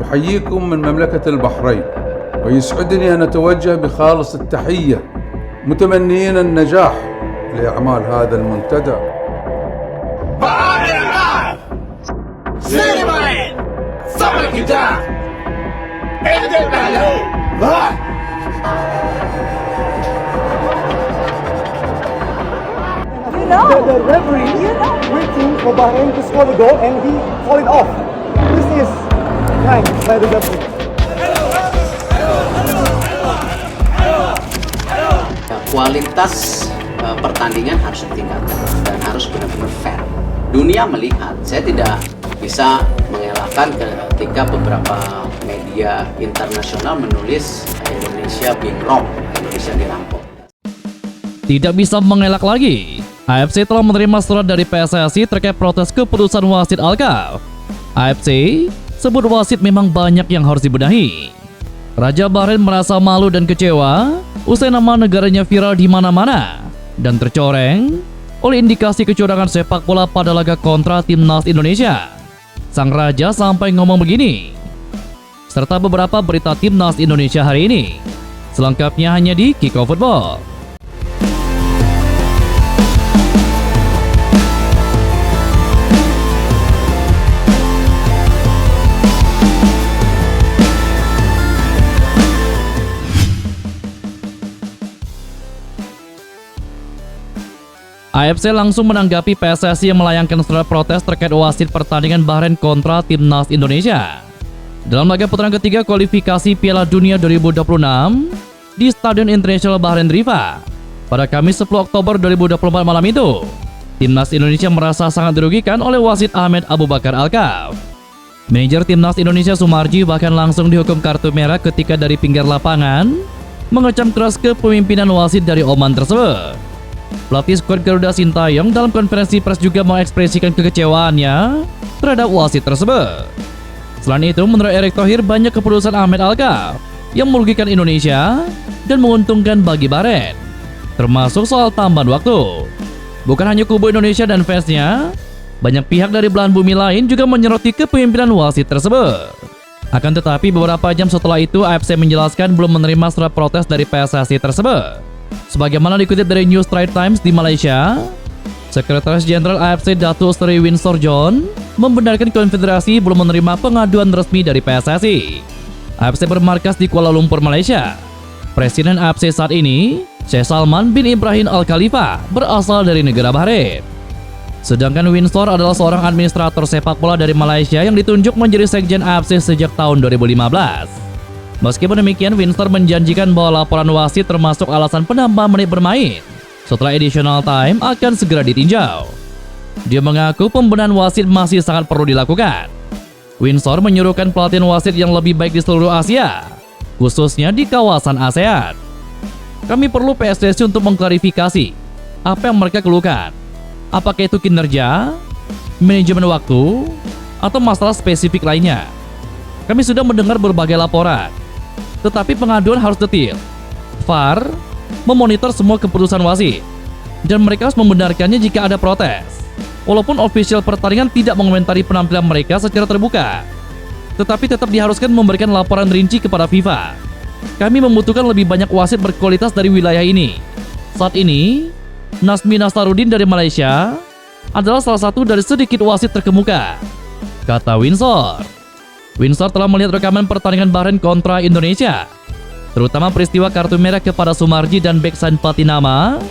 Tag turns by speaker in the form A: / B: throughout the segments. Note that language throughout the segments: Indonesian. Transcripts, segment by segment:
A: أحييكم من مملكة البحرين ويسعدني أن أتوجه بخالص التحية متمنيين النجاح لأعمال هذا المنتدى.
B: The referee waiting for Bahrain to score the goal and he called it off. This is nice by the referee.
C: Kualitas pertandingan harus ditingkatkan dan harus benar-benar fair. Dunia melihat, saya tidak bisa mengelakkan ketika beberapa media internasional menulis Indonesia being robbed, Indonesia dirampok.
D: Tidak bisa mengelak lagi. AFC telah menerima surat dari PSSI terkait protes keputusan wasit Al-Khaf. AFC sebut wasit memang banyak yang harus dibenahi. Raja Bahrain merasa malu dan kecewa usai nama negaranya viral di mana-mana dan tercoreng oleh indikasi kecurangan sepak bola pada laga kontra timnas Indonesia. Sang raja sampai ngomong begini, serta beberapa berita timnas Indonesia hari ini. Selengkapnya hanya di Kickoff Football. AFC langsung menanggapi PSSI yang melayangkan surat protes terkait wasit pertandingan Bahrain kontra timnas Indonesia dalam laga putaran ketiga kualifikasi Piala Dunia 2026 di Stadion Internasional Bahrain Rifa pada Kamis 10 Oktober 2024 malam itu. Timnas Indonesia merasa sangat dirugikan oleh wasit Ahmed Abu Bakar Al-Khaf. Manajer Timnas Indonesia Sumarji bahkan langsung dihukum kartu merah ketika dari pinggir lapangan mengecam keras kepemimpinan wasit dari Oman tersebut. Pelatih skuad Garuda Sintayong dalam konferensi pers juga mengekspresikan kekecewaannya terhadap wasit tersebut. Selain itu, menurut Erick Thohir, banyak keputusan Ahmed Al-Khaf yang merugikan Indonesia dan menguntungkan bagi Bahrain, termasuk soal tambahan waktu. Bukan hanya kubu Indonesia dan fansnya, banyak pihak dari belahan bumi lain juga menyoroti kepemimpinan wasit tersebut. Akan tetapi beberapa jam setelah itu, AFC menjelaskan belum menerima surat protes dari PSSI tersebut. Sebagaimana dikutip dari News Straits Times di Malaysia, Sekretaris Jenderal AFC Datuk Seri Winsor John membenarkan konfederasi belum menerima pengaduan resmi dari PSSI. AFC bermarkas di Kuala Lumpur, Malaysia. Presiden AFC saat ini, Sheikh Salman bin Ibrahim Al Khalifa, berasal dari negara Bahrain. Sedangkan Winsor adalah seorang administrator sepak bola dari Malaysia yang ditunjuk menjadi Sekjen AFC sejak tahun 2015. Meskipun demikian, Winsor menjanjikan bahwa laporan wasit termasuk alasan penambahan menit bermain setelah additional time akan segera ditinjau. Dia mengaku pembenahan wasit masih sangat perlu dilakukan. Winsor menyuruhkan pelatihan wasit yang lebih baik di seluruh Asia, khususnya di kawasan ASEAN. Kami perlu PSSI untuk mengklarifikasi apa yang mereka keluhkan. Apakah itu kinerja, manajemen waktu, atau masalah spesifik lainnya. Kami sudah mendengar berbagai laporan, tetapi pengaduan harus detail. VAR memonitor semua keputusan wasit, dan mereka harus membenarkannya jika ada protes. Walaupun official pertandingan tidak mengomentari penampilan mereka secara terbuka, tetapi tetap diharuskan memberikan laporan rinci kepada FIFA. Kami membutuhkan lebih banyak wasit berkualitas dari wilayah ini. Saat ini, Nazmi Nasarudin dari Malaysia adalah salah satu dari sedikit wasit terkemuka, kata Winsor. Winsor telah melihat rekaman pertandingan Bahrain kontra Indonesia, terutama peristiwa kartu merah kepada Sumarji dan Beksan Patinama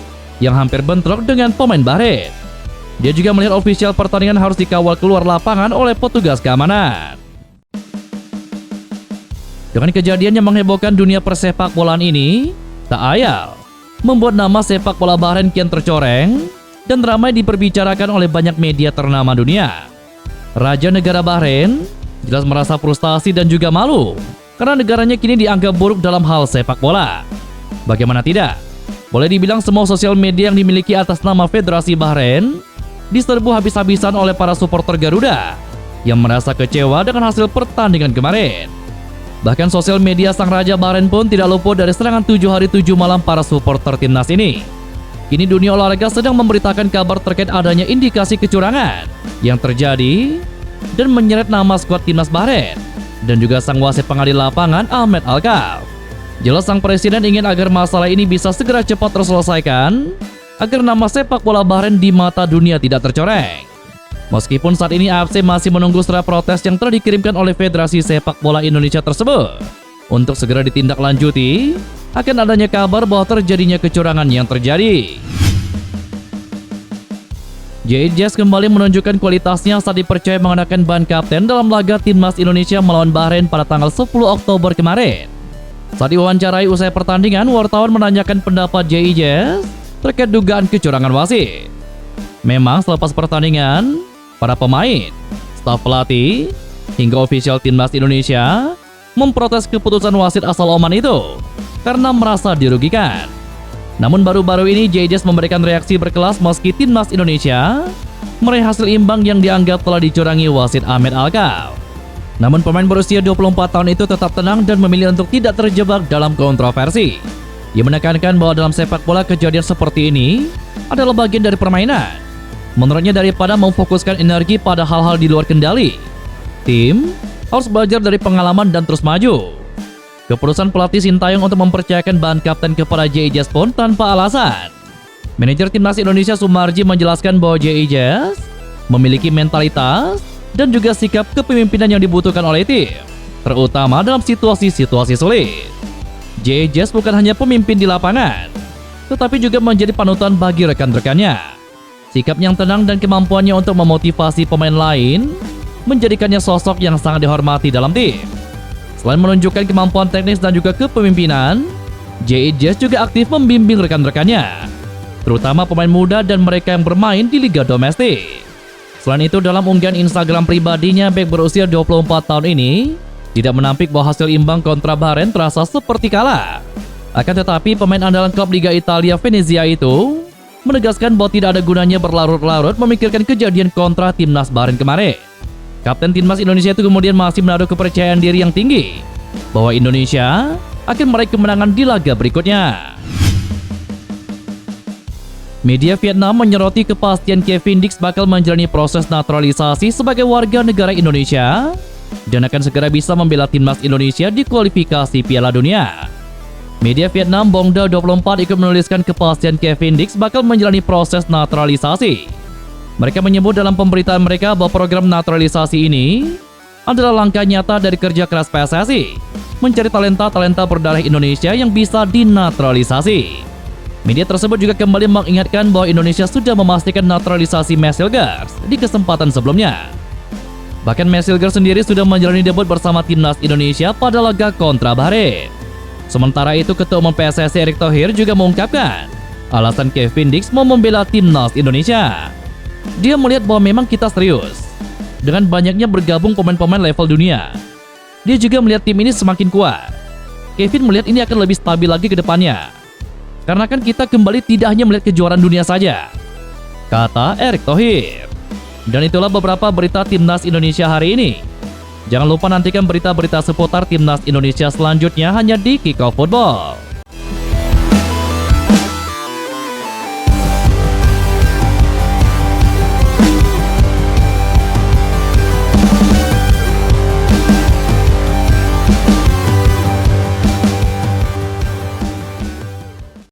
D: yang hampir bentrok dengan pemain Bahrain. Dia juga melihat ofisial pertandingan harus dikawal keluar lapangan oleh petugas keamanan. Dengan kejadian yang menghebohkan dunia persepak bolaan ini, tak ayal membuat nama sepak bola Bahrain kian tercoreng dan ramai diperbicarakan oleh banyak media ternama dunia. Raja negara Bahrain jelas merasa frustasi dan juga malu karena negaranya kini dianggap buruk dalam hal sepak bola. Bagaimana tidak? Boleh dibilang semua sosial media yang dimiliki atas nama Federasi Bahrain diserbu habis-habisan oleh para supporter Garuda yang merasa kecewa dengan hasil pertandingan kemarin. Bahkan sosial media sang Raja Bahrain pun tidak luput dari serangan 7 hari 7 malam para supporter timnas ini. Kini dunia olahraga sedang memberitakan kabar terkait adanya indikasi kecurangan yang terjadi dan menyeret nama skuad timnas Bahrain dan juga sang wasit pengadil lapangan Ahmed Alkaf. Jelas sang presiden ingin agar masalah ini bisa segera cepat terselesaikan agar nama sepak bola Bahrain di mata dunia tidak tercoreng. Meskipun saat ini AFC masih menunggu surat protes yang telah dikirimkan oleh Federasi Sepak Bola Indonesia tersebut untuk segera ditindaklanjuti akan adanya kabar bahwa terjadinya kecurangan yang terjadi. JEJS kembali menunjukkan kualitasnya saat dipercaya mengenakan ban kapten dalam laga Timnas Indonesia melawan Bahrain pada tanggal 10 Oktober kemarin. Saat diwawancarai usai pertandingan, wartawan menanyakan pendapat JEJS terkait dugaan kecurangan wasit. Memang selepas pertandingan, para pemain, staf pelatih, hingga ofisial Timnas Indonesia memprotes keputusan wasit asal Oman itu karena merasa dirugikan. Namun baru-baru ini JEJS memberikan reaksi berkelas meski Timnas Indonesia meraih hasil imbang yang dianggap telah dicurangi wasit Ahmed Alkaf. Namun pemain berusia 24 tahun itu tetap tenang dan memilih untuk tidak terjebak dalam kontroversi. Ia menekankan bahwa dalam sepak bola kejadian seperti ini adalah bagian dari permainan. Menurutnya daripada memfokuskan energi pada hal-hal di luar kendali, tim harus belajar dari pengalaman dan terus maju. Keputusan pelatih Sintayong untuk mempercayakan ban kapten kepada JEJS pun tanpa alasan. Manajer Timnas Indonesia Sumarji menjelaskan bahwa JEJS memiliki mentalitas dan juga sikap kepemimpinan yang dibutuhkan oleh tim, terutama dalam situasi-situasi sulit. JEJS bukan hanya pemimpin di lapangan, tetapi juga menjadi panutan bagi rekan-rekannya. Sikap yang tenang dan kemampuannya untuk memotivasi pemain lain menjadikannya sosok yang sangat dihormati dalam tim. Selain menunjukkan kemampuan teknis dan juga kepemimpinan, JEJS juga aktif membimbing rekan-rekannya, terutama pemain muda dan mereka yang bermain di liga domestik. Selain itu, dalam unggahan Instagram pribadinya, bek berusia 24 tahun ini tidak menampik bahwa hasil imbang kontra Bahrain terasa seperti kalah. Akan tetapi, pemain andalan klub Liga Italia Venezia itu menegaskan bahwa tidak ada gunanya berlarut-larut memikirkan kejadian kontra Timnas Bahrain kemarin. Kapten Timnas Indonesia itu kemudian masih menaruh kepercayaan diri yang tinggi bahwa Indonesia akan meraih kemenangan di laga berikutnya. Media Vietnam menyoroti kepastian Kevin Dix bakal menjalani proses naturalisasi sebagai warga negara Indonesia dan akan segera bisa membela Timnas Indonesia di kualifikasi Piala Dunia. Media Vietnam Bongda 24 ikut menuliskan kepastian Kevin Dix bakal menjalani proses naturalisasi. Mereka menyebut dalam pemberitaan mereka bahwa program naturalisasi ini adalah langkah nyata dari kerja keras PSSI mencari talenta-talenta berdarah Indonesia yang bisa dinaturalisasi. Media tersebut juga kembali mengingatkan bahwa Indonesia sudah memastikan naturalisasi Mesilgers di kesempatan sebelumnya. Bahkan Mesilgers sendiri sudah menjalani debut bersama Timnas Indonesia pada laga kontra Bahrain. Sementara itu, Ketua Umum PSSI Erick Thohir juga mengungkapkan alasan Kevin Dix mau membela Timnas Indonesia. Dia melihat bahwa memang kita serius dengan banyaknya bergabung pemain-pemain level dunia. Dia juga melihat tim ini semakin kuat. Kevin melihat ini akan lebih stabil lagi ke depannya. Karena kan kita kembali tidak hanya melihat kejuaraan dunia saja, kata Erick Thohir. Dan itulah beberapa berita Timnas Indonesia hari ini. Jangan lupa nantikan berita-berita seputar Timnas Indonesia selanjutnya hanya di Kick Off Football.